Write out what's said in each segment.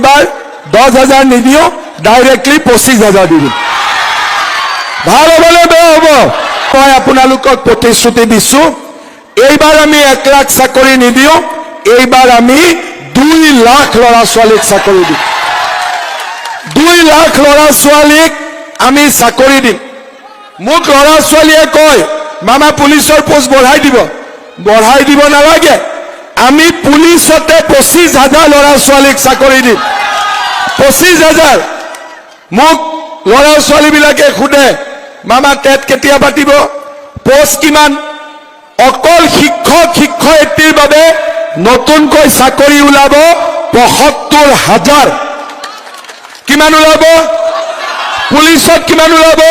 এইবাৰ 10,000 নিদিও, ডাইৰেক্টলি 25,000 দি দিম। ভাল হ'বনে বেয়া হ'ব? মই আপোনালোকক প্ৰতিশ্ৰুতি দিছোঁ, এইবাৰ আমি 1 লাখ চাকৰি নিদিওঁ, এইবাৰ আমি 2 লাখ ল'ৰা ছোৱালীক চাকৰি দিম। 2 লাখ ল'ৰা ছোৱালীক আমি চাকৰি দিম। মোক ল'ৰা ছোৱালীয়ে কয়, মামা পুলিচৰ পোষ্ট বঢ়াই দিব নালাগে, আমি পুলিচতে 25,000 ল'ৰা ছোৱালীক চাকৰি দিম। 25,000। মোক ল'ৰা ছোৱালীবিলাকে সোধে, মামা টেট কেতিয়া পাতিব, পোষ্ট কিমান? অকল শিক্ষয়িত্ৰীৰ বাবে নতুনকৈ চাকৰি ওলাব 75,000। কিমান ওলাব? পুলিচত কিমান ওলাব?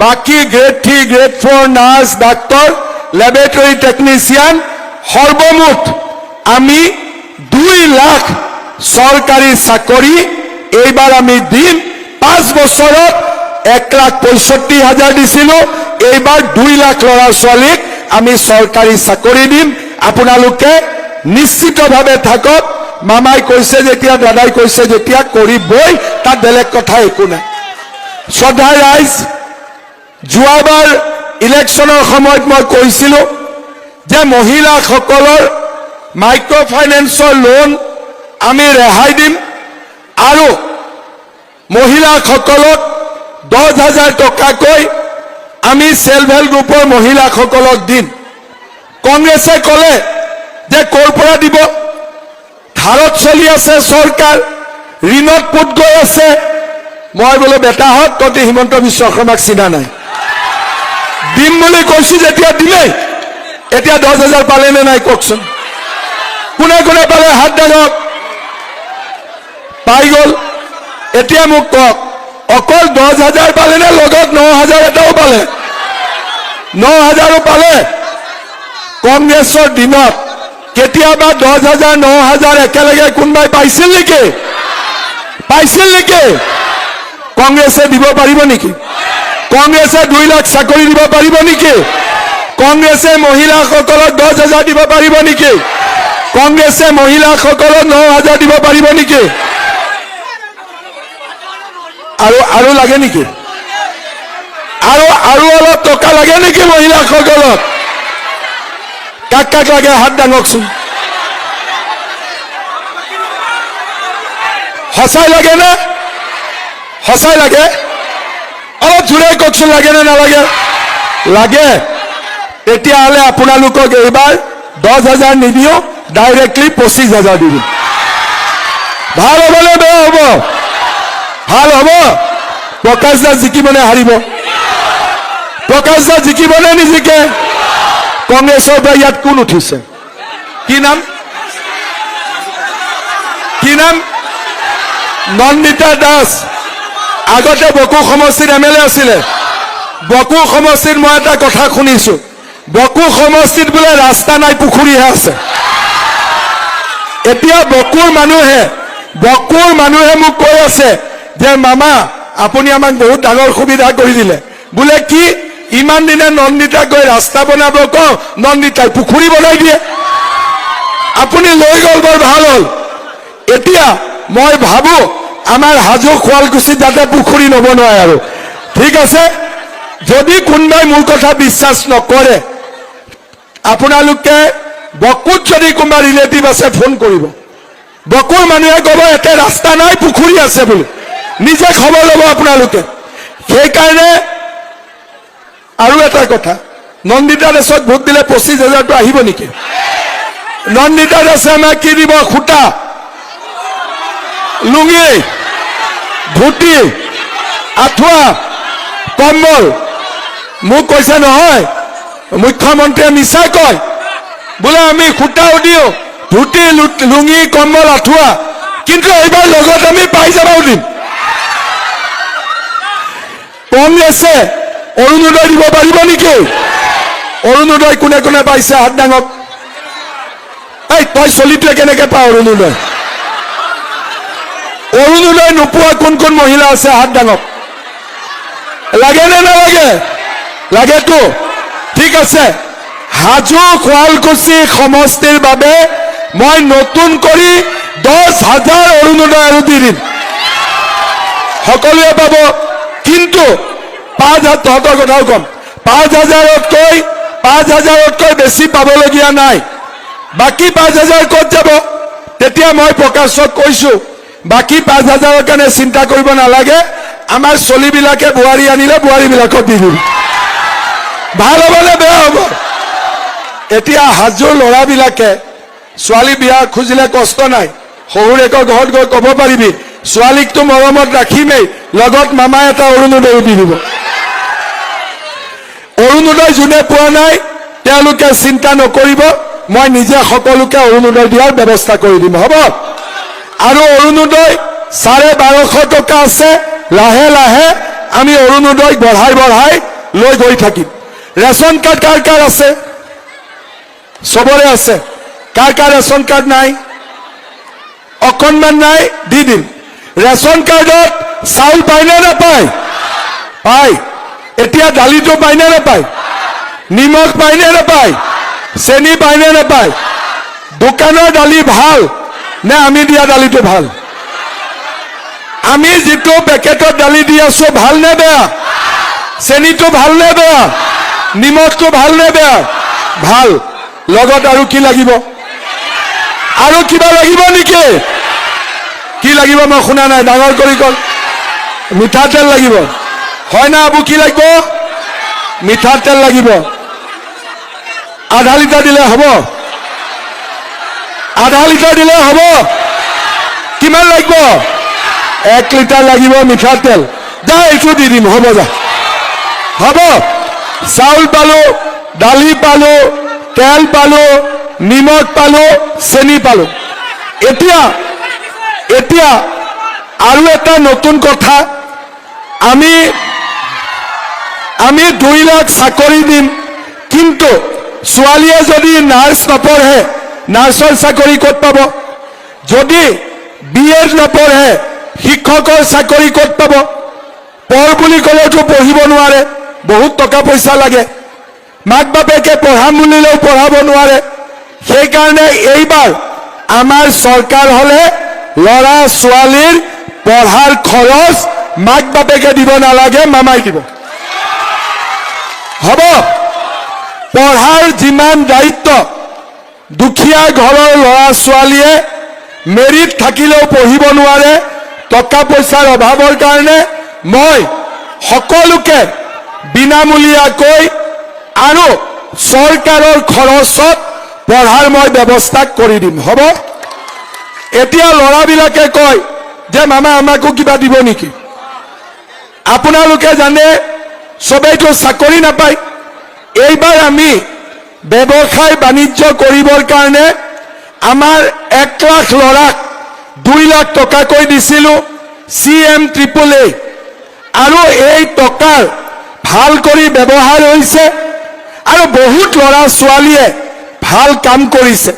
বাকি grade 3, grade 4, nurse, doctor, laboratory technician, সৰ্বমুঠ আমি 2 লাখ চৰকাৰী চাকৰি এইবাৰ আমি দিম। 5 বছৰত 1,65,000 দিছিলোঁ, এইবাৰ 2 লাখ ল'ৰা ছোৱালীক আমি চৰকাৰী চাকৰি দিম। আপোনালোকে নিশ্চিতভাৱে থাকক। মামাই কৈছে যেতিয়া, দাদাই কৈছে যেতিয়া, কৰিবই, তাত বেলেগ কথা একো নাই। শ্ৰদ্ধা ৰাইজ, যোৱাবাৰ ইলেকশ্যনৰ সময়ত মই কৈছিলোঁ যে মহিলাসকলৰ মাইক্ৰ' ফাইনেন্সৰ লোন আমি ৰেহাই দিম আৰু মহিলাসকলক 10,000 টকাকৈ আমি সেলফ হেল্প গ্ৰুপৰ মহিলাসকলক দিম। কংগ্ৰেছে ক'লে যে ক'ৰ পৰা দিব, ধাৰত চলি আছে চৰকাৰ, ঋণত পোত গৈ আছে। মই বোলো বেটাহঁত, তহঁতি হিমন্ত বিশ্ব শৰ্মাক চিনা নাই, দিম বুলি কৈছোঁ যেতিয়া দিমেই। এতিয়া 10,000 পালে নে নাই কওকচোন? কোনে কোনে পালে হাত দাঙক। পাই গ'ল। এতিয়া মোক কওক, অকল 10,000 পালে নে লগত 9,000 এটাও পালে? 9,000ও পালে। কংগ্ৰেছৰ দিনত কেতিয়াবা 10,000, 9,000 একেলগে কোনোবাই পাইছিল নেকি? পাইছিল নেকি? কংগ্ৰেছে দিব পাৰিব নেকি? কংগ্ৰেছে 2 লাখ চাকৰি দিব পাৰিব নেকি? কংগ্ৰেছে মহিলাসকলক 10,000 দিব পাৰিব নেকি? কংগ্ৰেছে মহিলাসকলক 9,000 দিব পাৰিব নেকি? আৰু লাগে নেকি? আৰু অলপ টকা লাগে নেকি মহিলাসকলক? কাক কাক লাগে হাত দাঙকচোন। সঁচাই লাগে নে? সঁচাই লাগে? অলপ জোৰে কওকচোন, লাগে নে নালাগে? লাগে। তেতিয়াহ'লে আপোনালোকক এইবাৰ 10,000 নিদিওঁ, ডাইৰেক্টলি 25,000 দি দিম। ভাল হ'বনে বেয়া হ'ব? ভাল হ'ব। প্ৰকাশ দা জিকিবনে হাৰিব? প্ৰকাশ দা জিকিবনে নিজিকে? কংগ্ৰেছৰ পৰা ইয়াত কোন উঠিছে? কি নাম? কি নাম? নন্দিতা দাস। আগতে বকো সমষ্টিৰ MLA আছিলে। বকো সমষ্টিত মই এটা কথা শুনিছোঁ, বকো সমষ্টিত বোলে ৰাস্তা নাই, পুখুৰীহে আছে। এতিয়া বকুৰ মানুহে মোক কৈ আছে যে মামা আপুনি আমাক বহুত ডাঙৰ সুবিধা কৰি দিলে। বোলে কি, ইমান দিনে নন্দিতাক গৈ ৰাস্তা বনাব কওঁ, নন্দিতাই পুখুৰী বনাই দিয়ে। আপুনি লৈ গ'ল, বৰ ভাল হ'ল। এতিয়া মই ভাবোঁ আমাৰ হাজো শুৱালকুছিত যাতে পুখুৰী নবনায় আৰু। ঠিক আছে, যদি কোনোবাই মোৰ কথা বিশ্বাস নকৰে, আপোনালোকে বকুত যদি কোনোবা ৰিলেটিভ আছে ফোন কৰিব। বকুৰ মানুহে ক'ব ইয়াতে ৰাস্তা নাই, পুখুৰী আছে বুলি। নিজে খবৰ ল'ব আপোনালোকে। সেইকাৰণে আৰু এটা কথা, নন্দিতা দাসক ভোট দিলে 25,000টো আহিব নেকি? নন্দিতা দাসে আমাক কি দিব? খুটা, লুঙি, ধুতি, আঁঠুৱা, কম্বল। মোক কৈছে নহয়, মুখ্যমন্ত্ৰীয়ে মিছাই কয়, বোলে আমি খুটাও দিওঁ, ধুতি, লুঙি, কম্বল, আঁঠুৱা, কিন্তু এইবাৰ লগত আমি পাই যাবও দিম। কংগ্ৰেছে অৰুণোদয় দিব পাৰিব নেকি? অৰুণোদয় কোনে কোনে পাইছে হাত দাঙক। এই তই চলিটোৱে কেনেকে পাৱ অৰুণোদয়? অৰুণোদয় নোপোৱা কোন কোন মহিলা আছে হাত দাঙক। লাগে নে নালাগে? লাগেতো। ঠিক আছে, হাজো শুৱালকুছি সমষ্টিৰ বাবে মই নতুন কৰি 10,000 অৰুণোদয় আৰু দি দিম, সকলোৱে পাব। কিন্তু 5,000 তহঁতৰ কথাও কম, 5,000তকৈ বেছি পাবলগীয়া নাই। বাকী 5,000 ক'ত যাব? তেতিয়া মই প্ৰকাশক কৈছো, বাকী 5,000ৰ কাৰণে চিন্তা কৰিব নালাগে, আমাৰ চলিবিলাকে বোৱাৰী আনিলে বোৱাৰীবিলাকক দি দিম। ভাল হ'বনে বেয়া হ'ব? এতিয়া হাজোৰ ল'ৰাবিলাকে ছোৱালী বিয়া খুজিলে কষ্ট নাই, শহুৰেকৰ ঘৰত গৈ ক'ব পাৰিবি, ছোৱালীকতো মৰমত ৰাখিমেই, লগত মামাই এটা অৰুণোদয় দি দিব। অৰুণোদয় যোনে পোৱা নাই তেওঁলোকে চিন্তা নকৰিব, মই নিজে সকলোকে অৰুণোদয় দিয়াৰ ব্যৱস্থা কৰি দিম, হ'ব? আৰু অৰুণোদয় 1250 টকা আছে, লাহে লাহে আমি অৰুণোদয় বঢ়াই বঢ়াই লৈ গৈ থাকিম। ৰেচন কাৰ্ড কাৰ কাৰ আছে? চবৰে আছে। কাৰ কাৰ ৰেচন কাৰ্ড নাই? অকণমান নাই, দি দিম। ৰেচন কাৰ্ডত চাউল পায়নে নাপায়? পায়। এতিয়া দালিটো পায়নে নাপায়? নিমখ পায়নে নাপায়? চেনি পায়নে নাপায়? দোকানৰ দালি ভাল নে আমি দিয়া দালিটো ভাল? আমি যিটো পেকেটত দালি দি আছো ভাল নে বেয়া? চেনিটো ভাল নে বেয়া? নিমখটো ভাল নে বেয়া? ভাল। লগত আৰু কি লাগিব? আৰু কিবা লাগিব নেকি? কি লাগিব মই শুনা নাই, ডাঙৰ কৰি কল। মিঠাতেল লাগিব, হয় না আবু? কি লাগিব? মিঠাতেল লাগিব। আধা লিটাৰ দিলে হ'ব? আধা লিটাৰ দিলে হ'ব? কিমান লাগিব? 1 লিটাৰ লাগিব মিঠাতেল। যা এইটো দি দিম, হ'ব যা, হ'ব। চাউল পালো, দালি পালো, তেল পালো, নিমখ পালো, চেনি পালো। এতিয়া আৰু এটা নতুন কথা, আমি 2 লাখ চাকৰি দিম, কিন্তু ছোৱালীয়ে যদি নাৰ্ছ নপঢ়ে, নাৰ্ছৰ চাকৰি ক'ত পাব? যদি BEd নপঢ়ে, শিক্ষকৰ চাকৰি ক'ত পাব? পঢ় বুলি ক'লেতো পঢ়িব নোৱাৰে, বহুত টকা পইচা লাগে। মাক বাপেকে পঢ়াম বুলিলেও পঢ়াব নোৱাৰে। সেইকাৰণে এইবাৰ আমাৰ চৰকাৰ হ'লে ল'ৰা ছোৱালীৰ পঢ়াৰ খৰচ মাক বাপেকে দিব নালাগে, মামাই দিব, হ'ব? পঢ়াৰ যিমান দায়িত্ব, দুখীয়া ঘৰৰ ল'ৰা ছোৱালীয়ে মেৰিট থাকিলেও পঢ়িব নোৱাৰে, টকা পইচাৰ অভাৱৰ কাৰণে মই সকলোকে বিনামূলীয়াকৈ আৰু চৰকাৰৰ খৰচত পঢ়াৰ মই ব্যৱস্থা কৰি দিম, হ'ব? এতিয়া ল'ৰাবিলাকে কয় যে মামা আমাকো কিবা দিব নেকি? আপোনালোকে জানে সবেইতো চাকৰি নাপায়। এইবাৰ আমি ব্যৱসায় বাণিজ্য কৰিবৰ কাৰণে আমাৰ 1 লাখ ল'ৰাক 2 লাখ টকাকৈ দিছিলো CMAAA, আৰু এই টকাৰ ভাল কৰি ব্যৱহাৰ হৈছে আৰু বহুত ল'ৰা ছোৱালীয়ে ভাল কাম কৰিছে।